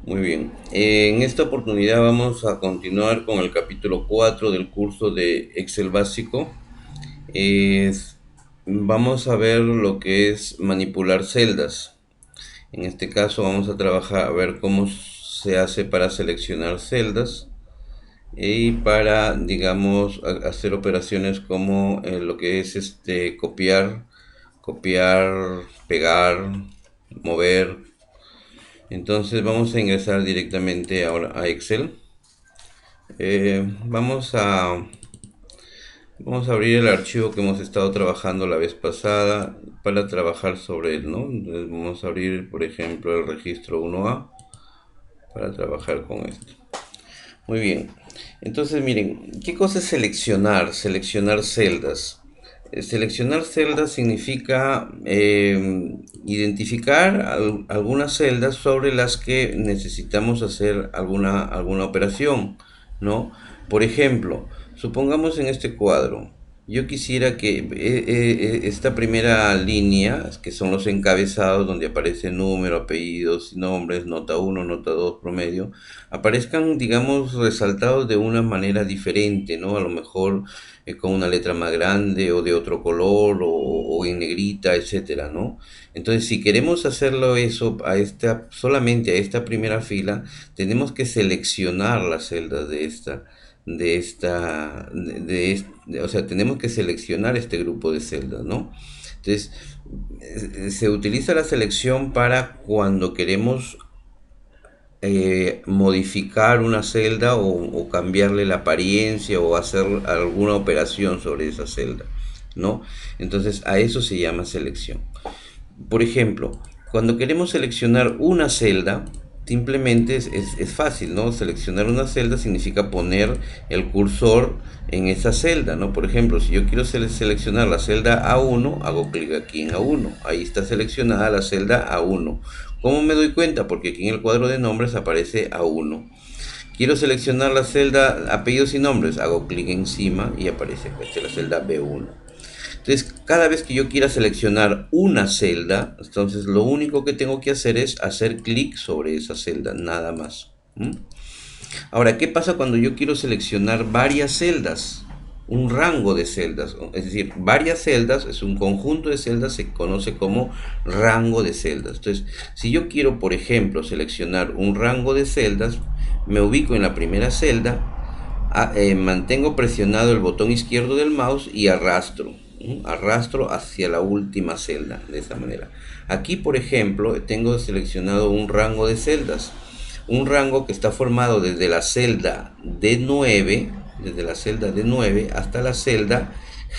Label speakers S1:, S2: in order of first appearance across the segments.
S1: Muy bien. En esta oportunidad vamos a continuar con el capítulo 4 del curso de Excel básico. Es- Vamos a ver lo que es manipular celdas. En este caso vamos a trabajar a ver cómo se hace para seleccionar celdas y para, digamos, hacer operaciones como lo que es copiar, pegar, mover. Entonces vamos a ingresar directamente ahora a Excel. Vamos a abrir el archivo que hemos estado trabajando la vez pasada para trabajar sobre él, ¿no? Entonces vamos a abrir, por ejemplo, el registro 1A para trabajar con esto. Muy bien. Entonces, miren, ¿qué cosa es seleccionar? Seleccionar celdas. Seleccionar celdas significa identificar algunas celdas sobre las que necesitamos hacer alguna operación, ¿no? Por ejemplo, supongamos en este cuadro, yo quisiera que esta primera línea, que son los encabezados donde aparece número, apellidos, nombres, nota uno, nota 2, promedio, aparezcan, digamos, resaltados de una manera diferente, ¿no? A lo mejor con una letra más grande o de otro color o en negrita, etcétera, ¿no? Entonces, si queremos hacerlo eso solamente a esta primera fila, tenemos que seleccionar las celdas o sea, tenemos que seleccionar este grupo de celdas, ¿no? Entonces, se utiliza la selección para cuando queremos modificar una celda o cambiarle la apariencia o hacer alguna operación sobre esa celda, ¿no? Entonces a eso se llama selección. Por ejemplo, cuando queremos seleccionar una celda, simplemente es fácil, ¿no? Seleccionar una celda significa poner el cursor en esa celda, ¿no? Por ejemplo, si yo quiero seleccionar la celda A1, hago clic aquí en A1. Ahí está seleccionada la celda A1. ¿Cómo me doy cuenta? Porque aquí en el cuadro de nombres aparece A1. Quiero seleccionar la celda apellidos y nombres, hago clic encima y aparece la celda B1. Entonces, cada vez que yo quiera seleccionar una celda, entonces lo único que tengo que hacer es hacer clic sobre esa celda, nada más. ¿Mm? Ahora, ¿qué pasa cuando yo quiero seleccionar varias celdas? Un rango de celdas, es decir, varias celdas, es un conjunto de celdas, se conoce como rango de celdas. Entonces, si yo quiero, por ejemplo, seleccionar un rango de celdas, me ubico en la primera celda, mantengo presionado el botón izquierdo del mouse y arrastro hacia la última celda, de esta manera. Aquí, por ejemplo, tengo seleccionado un rango de celdas, un rango que está formado desde la celda D9, hasta la celda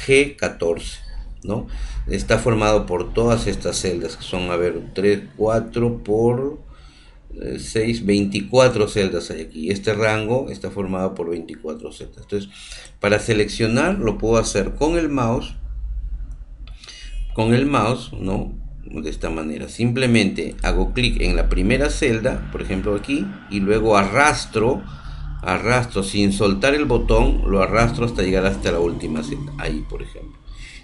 S1: G14, ¿no? Está formado por todas estas celdas, que son, a ver, 3 4 por 6, 24 celdas hay aquí. Este rango está formado por 24 celdas. Entonces, para seleccionar lo puedo hacer con el mouse, ¿no? De esta manera. Simplemente hago clic en la primera celda, por ejemplo aquí, y luego arrastro sin soltar el botón, lo arrastro hasta llegar hasta la última celda. Ahí, por ejemplo.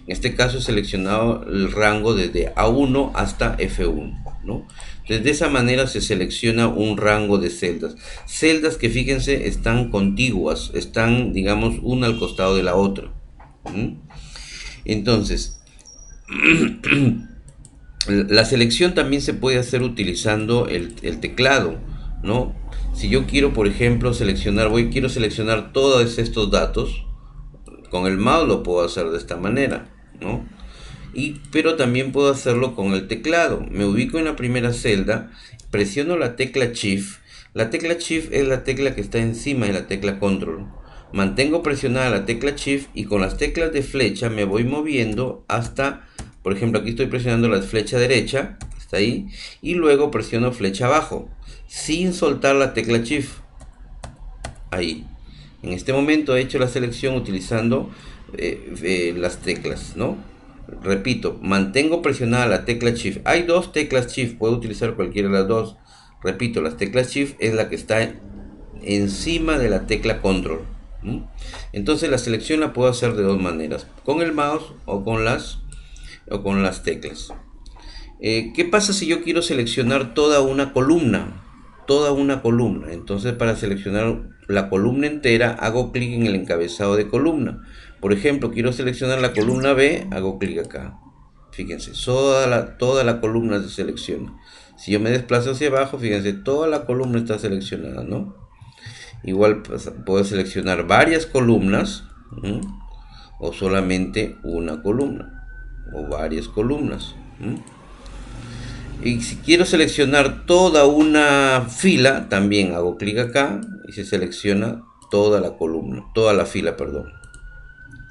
S1: En este caso he seleccionado el rango desde A1 hasta F1, ¿no? Entonces, de esa manera se selecciona un rango de celdas. Celdas que, fíjense, están contiguas, están, digamos, una al costado de la otra. ¿Mm? Entonces, la selección también se puede hacer utilizando el teclado, ¿no? Si yo quiero, por ejemplo, quiero seleccionar todos estos datos, con el mouse lo puedo hacer de esta manera, ¿no? Pero también puedo hacerlo con el teclado. Me ubico en la primera celda, presiono la tecla Shift. La tecla Shift es la tecla que está encima de la tecla Control. Mantengo presionada la tecla Shift y con las teclas de flecha me voy moviendo hasta, por ejemplo, aquí estoy presionando la flecha derecha, está ahí, y luego presiono flecha abajo, sin soltar la tecla Shift. Ahí. En este momento he hecho la selección utilizando las teclas, ¿no? Repito, mantengo presionada la tecla Shift. Hay dos teclas Shift, puedo utilizar cualquiera de las dos. Repito, las teclas Shift es la que está encima de la tecla Control. ¿Mm? Entonces la selección la puedo hacer de dos maneras, con el mouse o con las teclas. ¿Qué pasa si yo quiero seleccionar toda una columna? toda una columna. Entonces, para seleccionar la columna entera, hago clic en el encabezado de columna. Por ejemplo, quiero seleccionar la columna B, hago clic acá. Fíjense, toda la columna se selecciona. Si yo me desplazo hacia abajo, fíjense, toda la columna está seleccionada, ¿no? Igual pues, puedo seleccionar varias columnas, ¿m? O solamente una columna, o varias columnas, ¿m? Y si quiero seleccionar toda una fila, también hago clic acá y se selecciona toda la columna, toda la fila, perdón.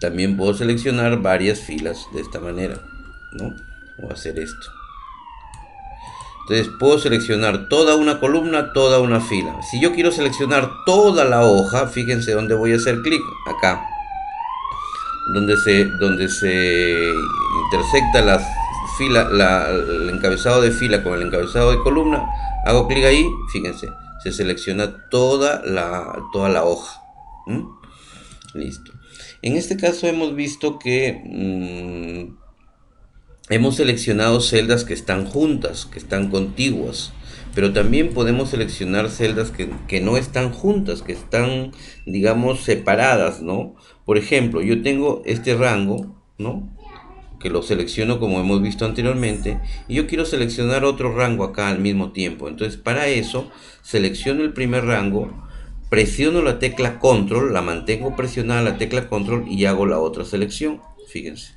S1: También puedo seleccionar varias filas de esta manera, ¿no? Voy a hacer esto. Entonces puedo seleccionar toda una columna, toda una fila. Si yo quiero seleccionar toda la hoja, fíjense dónde voy a hacer clic, acá. Donde se intersecta el encabezado de fila con el encabezado de columna, hago clic ahí, fíjense, se selecciona toda la hoja. ¿Mm? Listo. En este caso hemos visto que hemos seleccionado celdas que están juntas, que están contiguas, pero también podemos seleccionar celdas que no están juntas, que están, digamos, separadas, ¿no? Por ejemplo, yo tengo este rango, ¿no? Que lo selecciono como hemos visto anteriormente, y yo quiero seleccionar otro rango acá al mismo tiempo. Entonces, para eso, selecciono el primer rango, presiono la tecla control, la mantengo presionada la tecla control y hago la otra selección. Fíjense.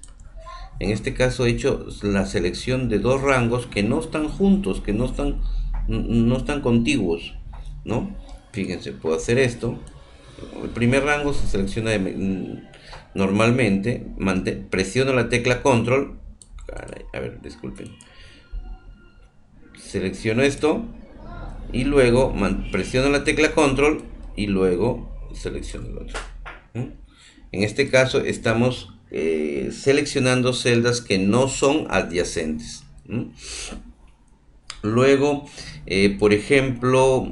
S1: En este caso he hecho la selección de dos rangos que no están juntos, que no están contiguos, ¿no? Fíjense, puedo hacer esto. El primer rango se selecciona normalmente, presiono la tecla control, a ver, disculpen, selecciono esto y luego presiono la tecla control y luego selecciono el otro. En este caso estamos seleccionando celdas que no son adyacentes. Luego, por ejemplo,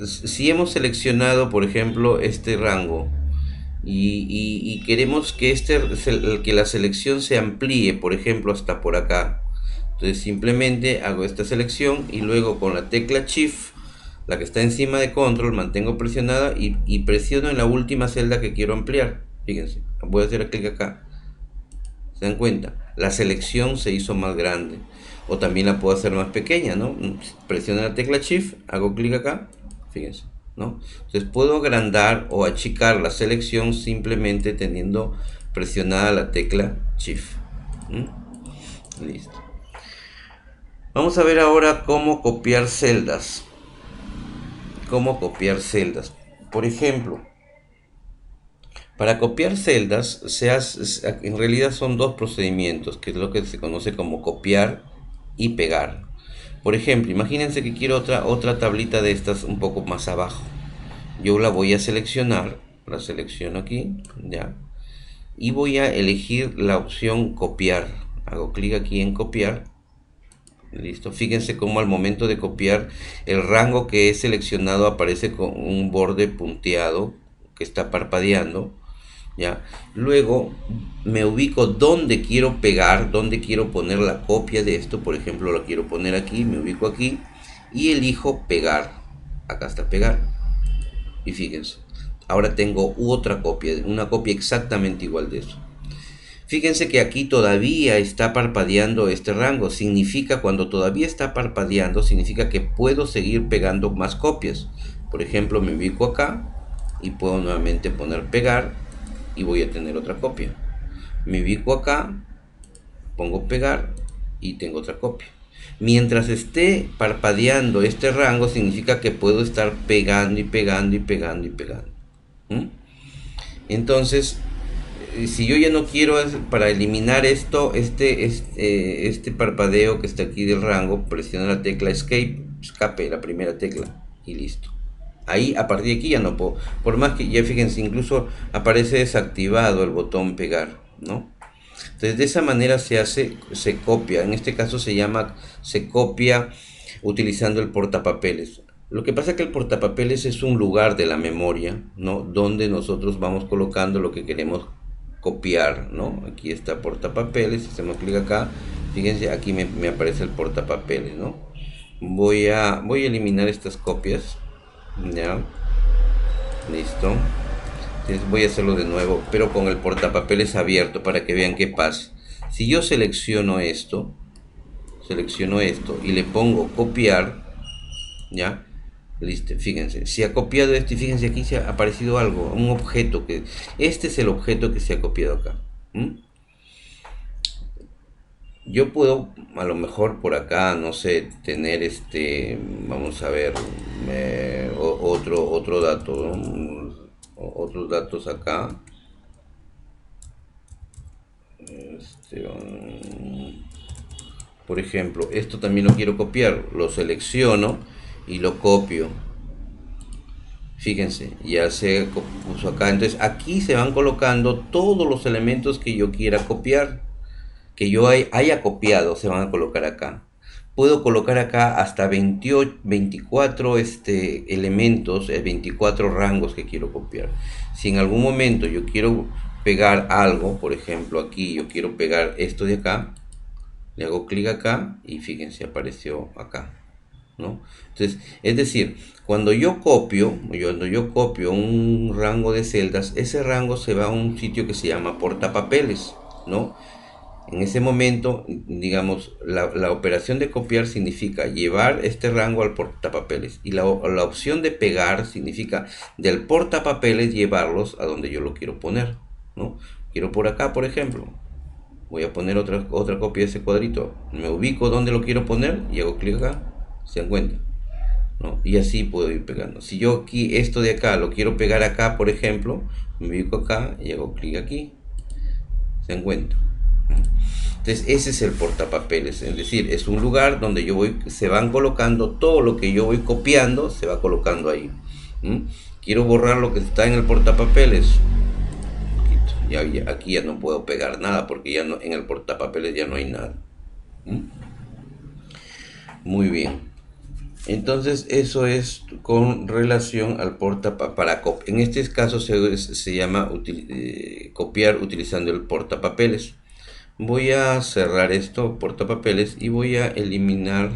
S1: si hemos seleccionado, por ejemplo, este rango y queremos que la selección se amplíe, por ejemplo, hasta por acá. Entonces simplemente hago esta selección y luego con la tecla Shift, la que está encima de Control, mantengo presionada y presiono en la última celda que quiero ampliar. Fíjense, voy a hacer clic acá. ¿Se dan cuenta? La selección se hizo más grande. O también la puedo hacer más pequeña, ¿no? Presiono la tecla Shift, hago clic acá. Fíjense, ¿no? Entonces puedo agrandar o achicar la selección simplemente teniendo presionada la tecla Shift. Listo. Vamos a ver ahora cómo copiar celdas. Por ejemplo, para copiar celdas en realidad son dos procedimientos, que es lo que se conoce como copiar y pegar. Por ejemplo, imagínense que quiero otra tablita de estas un poco más abajo. Yo la voy a seleccionar, la selecciono aquí, ya, y voy a elegir la opción copiar. Hago clic aquí en copiar. Listo, fíjense cómo al momento de copiar el rango que he seleccionado aparece con un borde punteado que está parpadeando, ¿ya? Luego me ubico donde quiero pegar, donde quiero poner la copia de esto. Por ejemplo, lo quiero poner aquí, me ubico aquí y elijo pegar. Acá está pegar. Y fíjense, ahora tengo otra copia, una copia exactamente igual de eso. Fíjense que aquí todavía está parpadeando este rango. Cuando todavía está parpadeando, significa que puedo seguir pegando más copias. Por ejemplo, me ubico acá y puedo nuevamente poner pegar y voy a tener otra copia. Me ubico acá, pongo pegar y tengo otra copia. Mientras esté parpadeando este rango, significa que puedo estar pegando y pegando y pegando y pegando. Entonces, si yo ya no quiero, para eliminar este parpadeo que está aquí del rango, presiono la tecla escape, la primera tecla, y listo. Ahí, a partir de aquí ya no puedo, por más que, ya fíjense, incluso aparece desactivado el botón pegar, ¿no? Entonces de esa manera se copia. En este caso se copia utilizando el portapapeles. Lo que pasa es que el portapapeles es un lugar de la memoria, ¿no? Donde nosotros vamos colocando lo que queremos copiar, ¿no? Aquí está portapapeles, hacemos clic acá, fíjense, aquí me aparece el portapapeles, ¿no? Voy a eliminar estas copias. Ya, listo. Entonces voy a hacerlo de nuevo, pero con el portapapeles abierto para que vean qué pasa. Si yo selecciono esto y le pongo copiar, ya, listo, fíjense, si ha copiado esto y fíjense aquí se ha aparecido algo, un objeto que, este es el objeto que se ha copiado acá. ¿Mm? Yo puedo, a lo mejor por acá, no sé, tener vamos a ver, otro dato, ¿no? Otros datos acá. Por ejemplo, esto también lo quiero copiar, lo selecciono y lo copio. Fíjense, ya se puso acá. Entonces aquí se van colocando todos los elementos que yo quiera copiar, que yo haya copiado, se van a colocar acá. Puedo colocar acá hasta 28, 24 elementos, 24 rangos que quiero copiar. Si en algún momento yo quiero pegar algo, por ejemplo aquí yo quiero pegar esto de acá, le hago clic acá y fíjense, apareció acá, ¿no? Entonces, es decir, cuando yo copio un rango de celdas, ese rango se va a un sitio que se llama portapapeles, ¿no? En ese momento, digamos, la operación de copiar significa llevar este rango al portapapeles y la opción de pegar significa del portapapeles llevarlos a donde yo lo quiero poner, ¿no? Quiero por acá, por ejemplo, voy a poner otra copia de ese cuadrito, me ubico donde lo quiero poner y hago clic acá, se dan cuenta, ¿no? Y así puedo ir pegando. Si yo aquí esto de acá lo quiero pegar acá, por ejemplo, me ubico acá y hago clic aquí, se dan cuenta. Entonces ese es el portapapeles, es decir, es un lugar donde se van colocando todo lo que yo voy copiando, se va colocando ahí. ¿Mm? Quiero borrar lo que está en el portapapeles. Aquí ya no puedo pegar nada porque ya no, en el portapapeles ya no hay nada. ¿Mm? Muy bien. Entonces eso es con relación al para en este caso se llama copiar utilizando el portapapeles. Voy a cerrar esto, portapapeles, y voy a eliminar,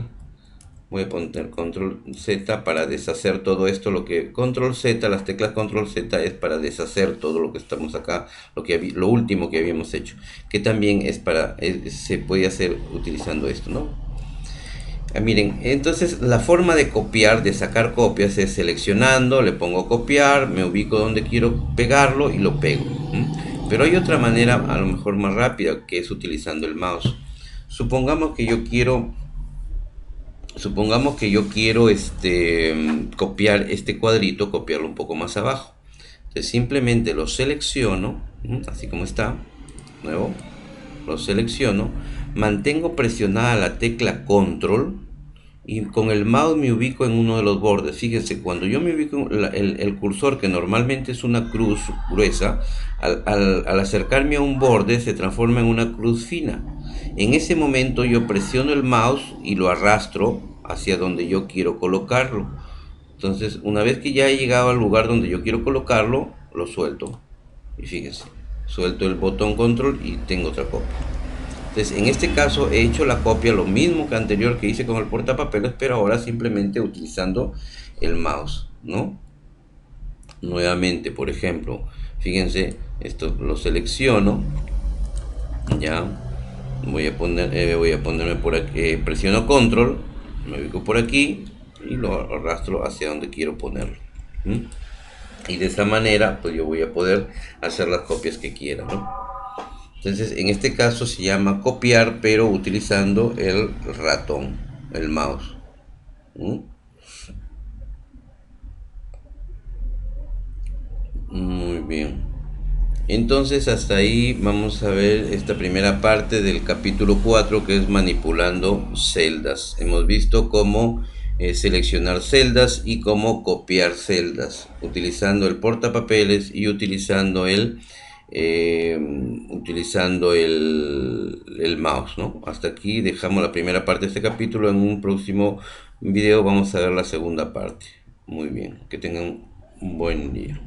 S1: voy a poner control Z para deshacer todo esto, control Z, las teclas control Z es para deshacer todo lo que estamos acá, lo último que habíamos hecho, que también se puede hacer utilizando esto, ¿no? Miren, entonces la forma de copiar, de sacar copias es seleccionando, le pongo copiar, me ubico donde quiero pegarlo y lo pego. Pero hay otra manera a lo mejor más rápida, que es utilizando el mouse. Supongamos que yo quiero copiar este cuadrito, copiarlo un poco más abajo. Entonces simplemente lo selecciono, así como está, nuevo, lo selecciono, mantengo presionada la tecla control y con el mouse me ubico en uno de los bordes. Fíjense, cuando yo me ubico el cursor, que normalmente es una cruz gruesa, al acercarme a un borde se transforma en una cruz fina. En ese momento yo presiono el mouse y lo arrastro hacia donde yo quiero colocarlo. Entonces, una vez que ya he llegado al lugar donde yo quiero colocarlo, lo suelto. Y fíjense, suelto el botón control y tengo otra copia. Entonces, en este caso he hecho la copia, lo mismo que anterior que hice con el portapapeles, pero ahora simplemente utilizando el mouse, ¿no? Nuevamente, por ejemplo, fíjense, esto lo selecciono, ya, voy a ponerme por aquí, presiono control, me ubico por aquí y lo arrastro hacia donde quiero ponerlo. Y de esa manera, pues yo voy a poder hacer las copias que quiera, ¿no? Entonces, en este caso se llama copiar, pero utilizando el ratón, el mouse. Muy bien. Entonces, hasta ahí vamos a ver esta primera parte del capítulo 4, que es manipulando celdas. Hemos visto cómo seleccionar celdas y cómo copiar celdas, utilizando el portapapeles y utilizando el mouse, ¿no? Hasta aquí dejamos la primera parte de este capítulo. En un próximo video vamos a ver la segunda parte. Muy bien, que tengan un buen día.